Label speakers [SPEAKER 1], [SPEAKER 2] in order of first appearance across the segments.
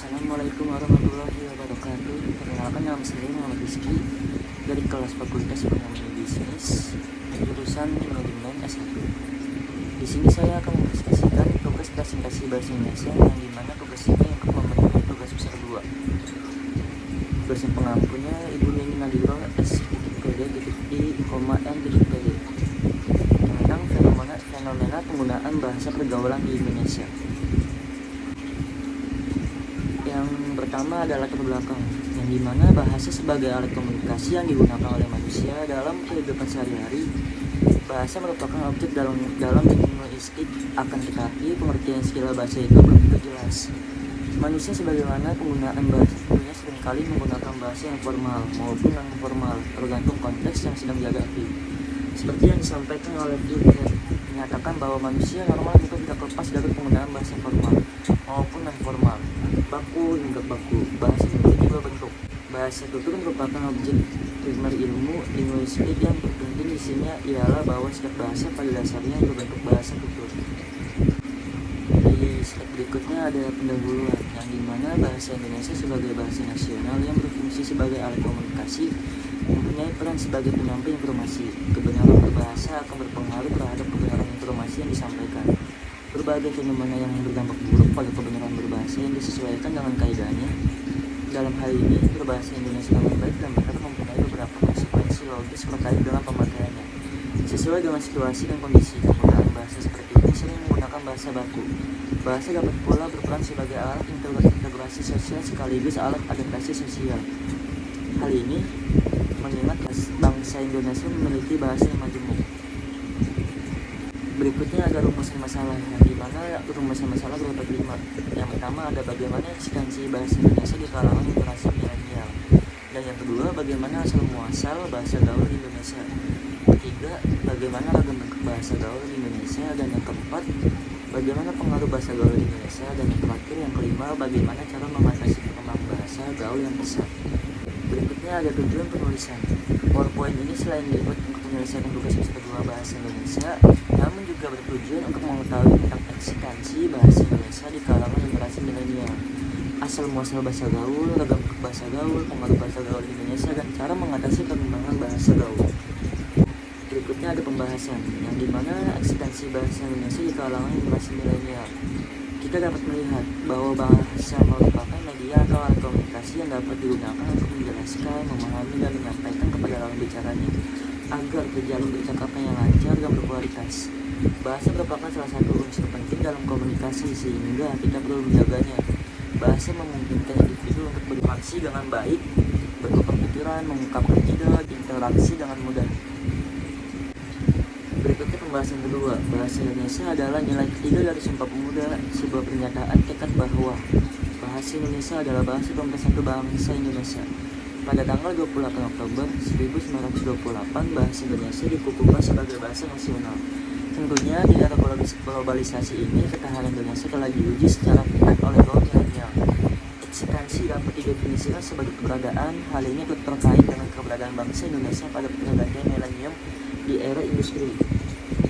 [SPEAKER 1] Assalamualaikum warahmatullahi wabarakatuh. Perkenalkan, nama saya Muhammad Rizky dari kelas Fakultas Ekonomi Bisnis jurusan Manajemen S1. Di sini saya akan mendiskusikan tugas presentasi bahasa Indonesia yang dimana tugas ini untuk memenuhi tugas besar 2. Tugas yang pengampunya Ibu Neni Nadiro S.PD.I.N.PD tentang fenomena penggunaan bahasa pergaulan di Indonesia. Yang pertama adalah latar belakang, yang dimana bahasa sebagai alat komunikasi yang digunakan oleh manusia dalam kehidupan sehari-hari. Bahasa merupakan objek dalam linguistik, akan tetapi pengertian istilah bahasa itu belum tentu jelas. Manusia sebagaimana penggunaan bahasa tentunya seringkali menggunakan bahasa yang formal maupun non formal, tergantung konteks yang sedang dihadapi. Seperti yang disampaikan oleh Durkheim, menyatakan bahwa manusia normal itu tidak lepas dari penggunaan bahasa formal maupun non formal, baku hingga baku. Bahasa memiliki dua bentuk. Bahasa tutur merupakan objek primer ilmu linguistik yang terpenting di sini ialah bahwa setiap bahasa pada dasarnya berbentuk bahasa tutur. Di slide berikutnya ada pendahuluan, yang dimana bahasa Indonesia sebagai bahasa nasional yang berfungsi sebagai alat komunikasi mempunyai peran sebagai penyampai informasi. Kebenaran berbahasa akan berpengaruh terhadap kebenaran informasi yang disampaikan. Berbagai fenomena yang berdampak buruk pada kebenaran berbahasa yang disesuaikan dengan kaidahnya. Dalam hal ini, berbahasa Indonesia dengan baik dan benar mempunyai beberapa konsekuensi logis terkait dengan pemakaiannya. Sesuai dengan situasi dan kondisi, penggunaan bahasa seperti ini sering menggunakan bahasa baku. Bahasa dapat pula berperan sebagai alat integrasi sosial sekaligus alat adaptasi sosial. Hal ini mengingat bangsa Indonesia memiliki bahasa yang majemuk. Berikutnya ada rumusan masalah, yang dimana rumusan masalah berupa 5. Yang pertama ada bagaimana eksistensi bahasa Indonesia di kalangan generasi milenial, dan yang kedua bagaimana asal muasal bahasa gaul di Indonesia. Ketiga, bagaimana ragam bentuk bahasa gaul di Indonesia, dan yang keempat, bagaimana pengaruh bahasa gaul di Indonesia, dan yang terakhir yang kelima, bagaimana cara mengatasi perkembangan bahasa gaul yang pesat. Berikutnya ada tujuan penulisan. PowerPoint ini selain dibuat untuk menyelesaikan tugas besar 2 bahasa Indonesia, namun juga bertujuan untuk mengetahui tentang eksistensi bahasa Indonesia di kalangan generasi milenial, asal muasal bahasa gaul, ragam bentuk bahasa gaul, pengaruh bahasa gaul di Indonesia, dan cara mengatasi perkembangan bahasa gaul. Berikutnya ada pembahasan, yang dimana eksistensi bahasa Indonesia di kalangan generasi milenial. Kita dapat melihat bahwa bahasa merupakan media atau alat komunikasi yang dapat digunakan untuk menjelaskan, memahami, dan menyampaikan kepada lawan bicaranya agar terjalin percakapan yang lancar dan berkualitas. Bahasa merupakan salah satu unsur penting dalam komunikasi sehingga kita perlu menjaganya. Bahasa memungkinkan individu untuk berinteraksi dengan baik, bertukar pikiran, mengungkapkan ide, interaksi dengan mudah. Berikutnya pembahasan kedua, bahasa Indonesia adalah nilai ketiga dari Sumpah Pemuda, sebuah pernyataan tekad bahwa bahasa Indonesia adalah bahasa pemersatu bangsa Indonesia. Pada tanggal 28 Oktober 1928, bahasa Indonesia dikukuhkan sebagai bahasa nasional. Tentunya di era globalisasi ini, ketahanan Indonesia telah diuji secara ketat oleh kaum milenial. Eksistensi dapat didefinisikan sebagai keberadaan. Hal ini terkait dengan keberadaan bangsa Indonesia pada pergantian milenium di era industri.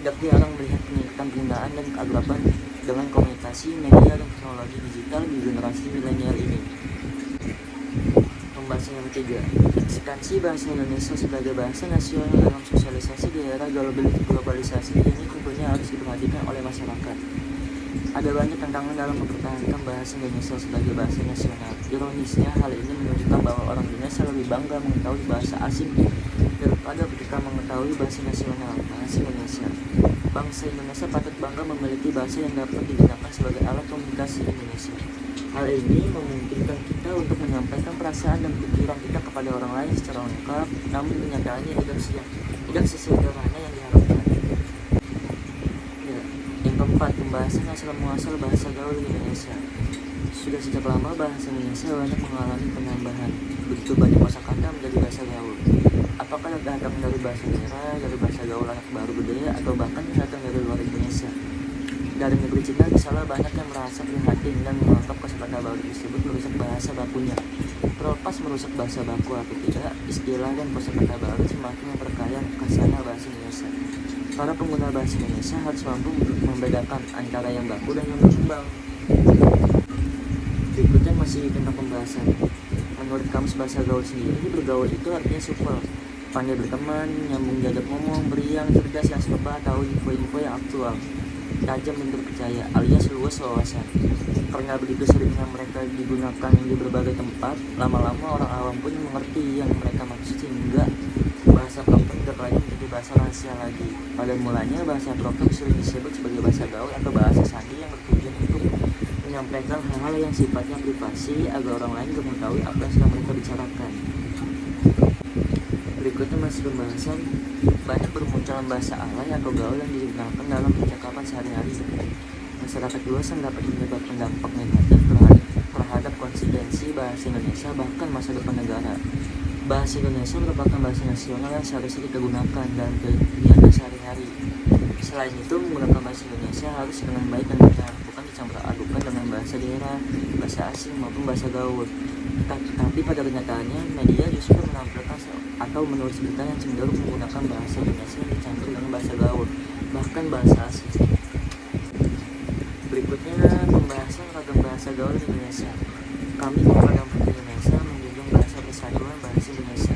[SPEAKER 1] Tidak jarang melihat peningkatan penggunaan dan keakraban dengan komunikasi, media, dan teknologi digital di generasi milenial ini. Pembahasan yang ketiga, eksistensi bahasa Indonesia sebagai bahasa nasional dalam sosialisasi di era globalisasi ini tentunya harus diperhatikan oleh masyarakat. Ada banyak tantangan dalam mempertahankan bahasa Indonesia sebagai bahasa nasional. Ironisnya, hal ini menunjukkan bahwa orang Indonesia lebih bangga mengetahui bahasa asing daripada ketika mengetahui bahasa nasional, bahasa Indonesia. Bangsa Indonesia patut bangga memiliki bahasa yang dapat digunakan sebagai alat komunikasi Indonesia. Hal ini memungkinkan kita untuk menyampaikan perasaan dan pikiran kita kepada orang lain secara lengkap, namun kenyataannya tidak sesederhana yang diharapkan. Yang keempat, pembahasan asal muasal bahasa gaul di Indonesia. Sudah sejak lama bahasa Indonesia banyak mengalami penambahan. Begitu banyak kosakata menjadi bahasa gaul. Apakah datang dari bahasa daerah, dari bahasa gaul anak baru budaya, atau bahkan datang dari luar Indonesia? Dari negeri Cina misalnya, banyak yang merasa prihatin dan menganggap kosakata baru tersebut merusak bahasa bakunya. Terlepas merusak bahasa baku atau tidak, istilah dan kosakata baru semakin memperkaya khasanah bahasa Indonesia. Para pengguna bahasa Indonesia harus mampu membedakan antara yang baku dan yang berkembang. Berikutnya masih tentang pembahasan. Menurut Kamus Bahasa Gaul sendiri, bergaul itu artinya supel, pandai berteman, nyambung diajak ngomong, beriang, cerdas yang serba tahu info-info yang aktual, tajam dan terpercaya, alias luas wawasan. Karena begitu seringnya mereka digunakan di berbagai tempat, lama-lama orang awam pun mengerti yang mereka maksud, sehingga bahasa proper tidak lagi menjadi bahasa rahasia lagi. Pada mulanya bahasa proper sering disebut sebagai bahasa gaul atau bahasa sandi yang bertujuan untuk menyampaikan hal-hal yang sifatnya privasi agar orang lain tidak mengetahui apa yang sedang mereka bicarakan. Berikutnya masih pembahasan banyak bermunculan bahasa alay atau gaul yang digunakan dalam percakapan sehari-hari. Masyarakat luas dapat menyebabkan dampak negatif terhadap konsistensi bahasa Indonesia bahkan masa depan negara. Bahasa Indonesia merupakan bahasa nasional yang seharusnya kita gunakan dalam kegiatan sehari-hari. Selain itu, menggunakan bahasa Indonesia harus dengan baik dan benar, bukan dicampur adukan dengan bahasa daerah, bahasa asing maupun bahasa gaul. Tapi pada kenyataannya, media justru menampilkan atau menulis berita yang cenderung menggunakan bahasa Indonesia yang dicampur dengan bahasa gaul, bahkan bahasa asing. Berikutnya, pembahasan ragam bahasa gaul di Indonesia. Kami Pemuda Indonesia menjunjung bahasa persatuan bahasa Indonesia.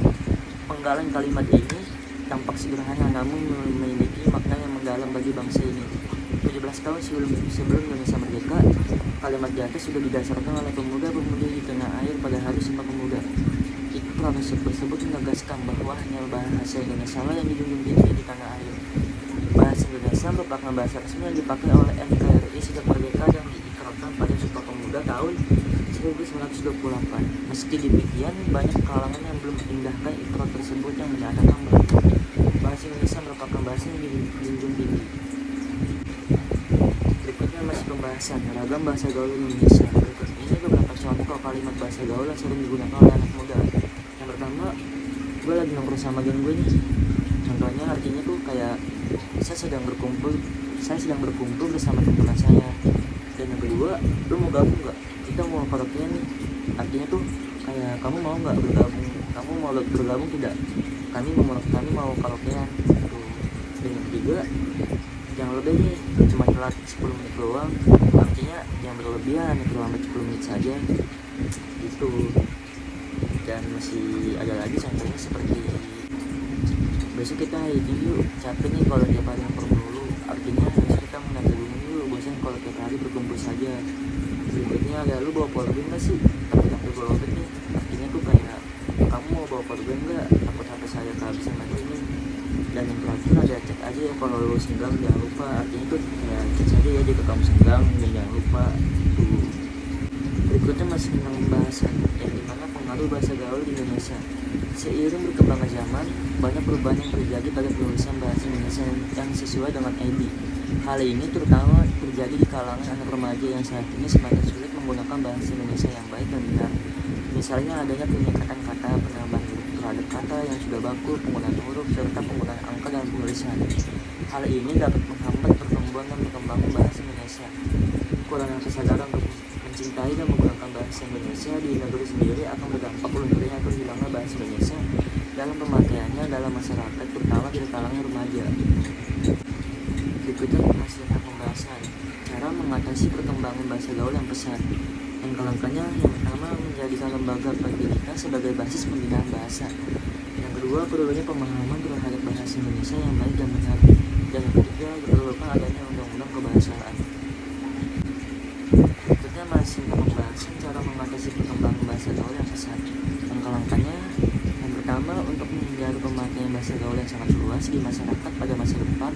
[SPEAKER 1] Penggalan kalimat ini tampak sederhana namun memiliki makna yang mendalam bagi bangsa ini. 17 tahun sebelum Indonesia merdeka, kalimat di atas sudah didasarkan oleh pemuda-pemudi di tanah air pada Hari Sumpah Pemuda. Ikrar tersebut menegaskan bahwa hanya bahasa Indonesia lah yang dijunjung tinggi di tanah air. Bahasa Indonesia merupakan bahasa resmi yang dipakai oleh NKRI sejak merdeka dan diikrarkan pada Sumpah Pemuda tahun 1928. Meski demikian, banyak kalangan yang belum mengindahkan ikrar tersebut yang menyatakan bahwa bahasa Indonesia merupakan bahasa yang dijunjung tinggi. Berikutnya masih pembahasan ragam bahasa gaul Indonesia. Berikut ini beberapa contoh kalimat bahasa gaul yang sering digunakan oleh anak muda. Yang pertama, gue lagi nongkrong sama geng gue nih. Contohnya artinya tuh kayak saya sedang berkumpul bersama teman saya. Dan yang kedua, lu mau gabung nggak? Kita mau karaokean nih. Artinya tuh kayak kamu mau nggak bergabung? Kamu mau bergabung tidak? Kami mau karaokean. Tuh. Dan yang ketiga, jangan lebih nih, cuma telat 10 menit doang. Artinya yang berlebihan, terlambat 10 menit saja. Gitu. Dan masih ada lagi contohnya seperti besok kita hiking yuk, capek nih kalau tiap hari nongkrong dulu. Artinya besok kita menata gunung yuk, bosan kalau tiap hari berkumpul saja. Berikutnya ada, lu bawa powerbank gak sih? Tapi bawa powerbank nih. Artinya tuh kayak, kamu mau bawa powerbank gak? Takut HP saya kehabisan baterainya. Dan yang terakhir ada, cek aja ya kalau lu senggang, jangan lupa. Artinya tuh ya cek aja ya jika kamu senggang dan jangan lupa tuh. Berikutnya masih tentang pembahasan yang dimana pengaruh bahasa gaul di Indonesia. Seiring berkembangnya zaman, banyak perubahan yang terjadi pada penulisan bahasa Indonesia yang sesuai dengan ID. Hal ini terutama terjadi di kalangan anak remaja yang saat ini semakin sulit menggunakan bahasa Indonesia yang baik dan benar. Misalnya adanya penyekatan kata, penambahan huruf terhadap kata yang sudah baku, penggunaan huruf, serta penggunaan angka dalam penulisan. Hal ini dapat menghambat pertumbuhan dan perkembangan bahasa Indonesia. Kurangnya kesadaran untuk mencintai dan menggunakan bahasa Indonesia di negeri sendiri akan berdampak lunturnya atau hilangnya bahasa Indonesia dalam pemakaiannya dalam masyarakat, terutama di kalangan remaja. Berikutnya masih tentang pembahasan cara mengatasi perkembangan bahasa gaul yang pesat. Yang kelengkapannya, yang pertama, menjadikan lembaga pendidikan sebagai basis pembinaan bahasa. Yang kedua, perlunya pemahaman terhadap bahasa Indonesia yang baik dan benar. Dan yang ketiga, diperlukan adanya undang-undang kebahasaan. Berikutnya masih pembahasan cara mengatasi perkembangan bahasa gaul yang pesat. Yang kelengkapannya, yang pertama, untuk menghindari pemakaian bahasa gaul yang sangat luas di masyarakat pada masa depan,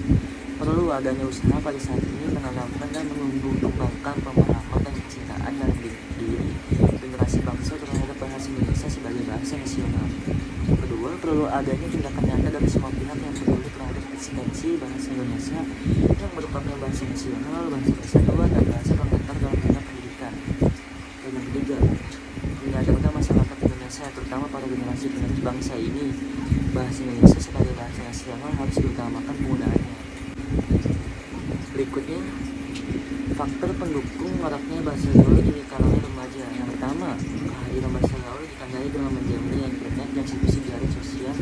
[SPEAKER 1] perlu adanya usaha pada saat ini menanamkan dan mengembangkan pemahaman dan kecintaan dalam diri generasi bangsa terhadap bahasa Indonesia sebagai bahasa nasional. Kedua, perlu adanya tindakan nyata dari semua pihak yang peduli terhadap eksistensi bahasa Indonesia yang merupakan bahasa nasional, bahasa persatuan, dan bahasa pengantar dalam dunia pendidikan. Dan yang ketiga, menyadarkan masyarakat Indonesia, terutama para generasi penerus bangsa ini, bahasa Indonesia sebagai bahasa nasional harus diutamakan penggunaannya. Berikutnya, faktor pendukung maraknya bahasa gaul di kalangan remaja. Yang pertama, kehadiran bahasa gaul ditandai dengan menjamurnya internet dan situs jaring sosial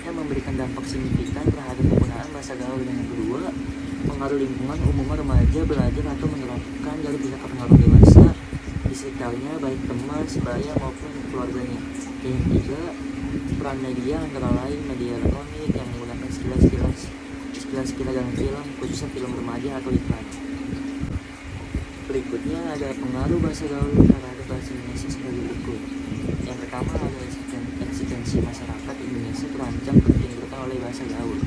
[SPEAKER 1] yang memberikan dampak signifikan terhadap penggunaan bahasa gaul. Dan yang kedua, pengaruh lingkungan umum remaja belajar atau menerapkan dari pihak pengaruh dewasa di sekitar sekitarnya, baik teman, sebaya maupun keluarganya. Yang ketiga, peran media antara lain media elektronik yang menggunakan sekilas dalam film, khususnya film remaja atau iklan. Berikutnya ada pengaruh bahasa gaul terhadap bahasa Indonesia sebagai berikut. Yang pertama ada eksistensi masyarakat Indonesia terancam tertinggalkan oleh bahasa gaul.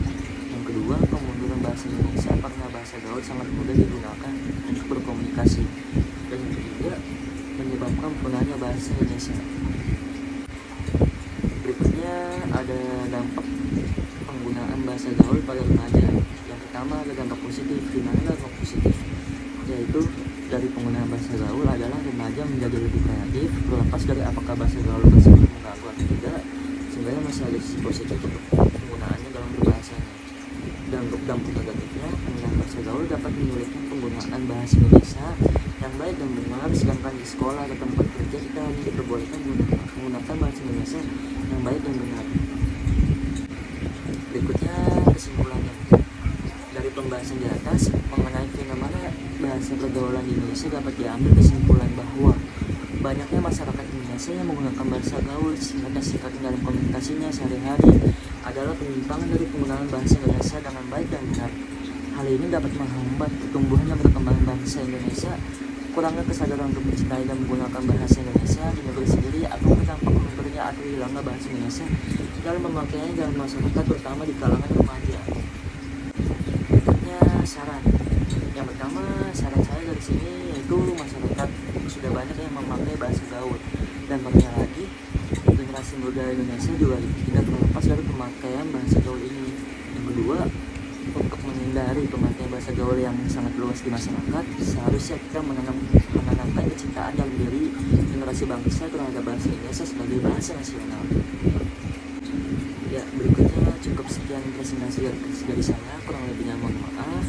[SPEAKER 1] Yang kedua, kemunduran bahasa Indonesia karena bahasa gaul sangat mudah digunakan untuk berkomunikasi. Dan yang ketiga, menyebabkan punahnya bahasa Indonesia. Berikutnya ada dampak penggunaan bahasa gaul pada remaja. Yang pertama ada dampak positif. Di mana dampak positif? Yaitu dari penggunaan bahasa gaul adalah remaja menjadi lebih kreatif, terlepas dari apakah bahasa gaul tersebut mengganggu atau tidak, sehingga masih ada sisi positif untuk penggunaannya dalam berbahasanya. Dan untuk dampak negatifnya, penggunaan bahasa gaul dapat menyulitkan penggunaan bahasa Indonesia yang baik dan benar, sedangkan di sekolah atau tempat kerja kita hanya diperbolehkan menggunakan bahasa Indonesia yang baik dan benar. Berikutnya kesimpulannya. Dari pembahasan di atas mengenai fenomena bahasa pergaulan di Indonesia dapat diambil kesimpulan bahwa banyaknya masyarakat Indonesia yang menggunakan bahasa gaul sehingga tersirat dalam komunikasinya sehari-hari adalah penyimpangan dari penggunaan bahasa Indonesia dengan baik dan benar. Hal ini dapat menghambat pertumbuhan dan perkembangan bangsa Indonesia. Kurangnya kesadaran untuk mencintai dan menggunakan bahasa Indonesia di negeri sendiri akan berdampak lunturnya atau hilangnya bahasa Indonesia dalam pemakaiannya dalam masyarakat, terutama di kalangan remaja. Berikutnya saran. Yang pertama, saran saya dari sini yaitu masyarakat sudah banyak yang memakai bahasa gaul, dan parahnya lagi generasi muda Indonesia juga tidak terlepas dari pemakaian bahasa gaul ini. Yang kedua, untuk menghindari pemakaian bahasa gaul yang sangat luas di masyarakat, seharusnya kita menanamkan kecintaan dalam diri generasi bangsa terhadap bahasa Indonesia sebagai bahasa nasional. Ya, berikutnya cukup sekian presentasi dari saya, kurang lebihnya mohon maaf.